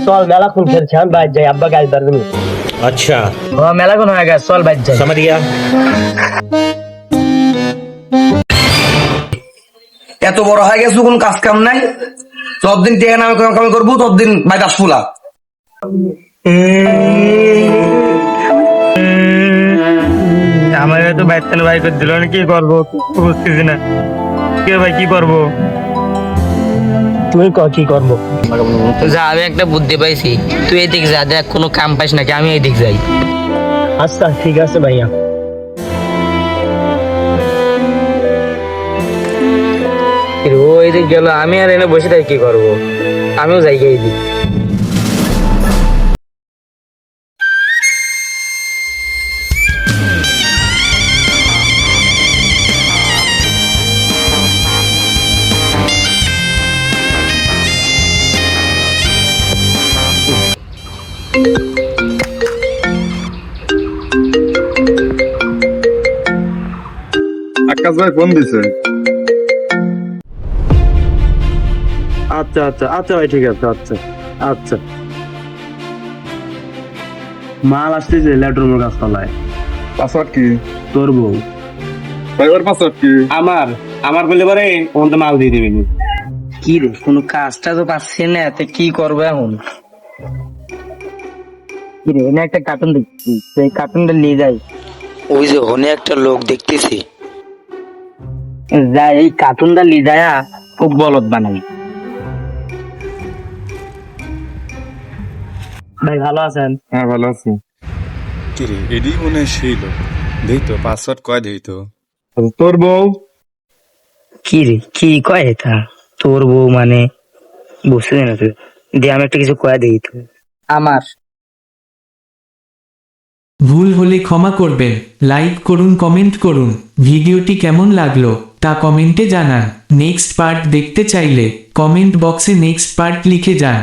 চল মেলা কোন খেলছে আমি বাইর যাই আব্বা গাড়ি ধরে দেবে अच्छा মেলা কোন হয়ে গেছে চল বাইর যাই समझ गया এত বড় হয়ে গেছে কোন কাজ কাম নাই যতদিন টেকা নামে কাম করবো ততদিন বাইরে আসবো আমার তো বাইর থেকে বাইর করে দিল কি করবো বুঝতেছি না কে ভাই কি করবো তুমি কি করবো যা আমি একটা বুদ্ধি পাইছি তুই এদিক যা দেখ কোনো কাম পাইস নাকি আমি এদিক যাই আচ্ছা ঠিক আছে ভাইয়া ও এদিক গেল আমি আর এনে বসে থাকি কি করবো আমিও যাই গিয়ে এদিক আকাশ ভাই ফোন দিছে আচ্ছা আচ্ছা আচ্ছা ভাই ঠিক আছে আচ্ছা আচ্ছা মাল আসতেছে ল্যাট্রুমের গাছতলায় পাসওয়ার্ড কি তোর বউ ভাই ওর পাসওয়ার্ড কি আমার বলে পারে ওখানে মাল দিয়ে দিবি কি রে কোনো কাজটা তো পাচ্ছি না তো কি করবো এখন কি রে এনে একটা কার্টুন দেখছি সেই কার্টুনটা নিয়ে যাই ওই যে ওখানে একটা লোক দেখতেছি যাই এই কার্টুনটা নিয়ে যায় খুব বলদ বানাই ভাই ভালো আছেন হ্যাঁ ভালো আছি কিরে এডি মনে সেই লোক দেই তো পাসওয়ার্ড কয় দেই তো তোর বউ কি রে কি কয় এটা তোর বউ মানে বুঝতে না তুই দিয়ে আমি একটা কিছু কয়া দিই তো আমার ভুল হলে ক্ষমা করবেন লাইক করুন কমেন্ট করুন ভিডিওটি কেমন লাগলো তা কমেন্টে জানান নেক্সট পার্ট দেখতে চাইলে কমেন্ট বক্সে নেক্সট পার্ট লিখে যান।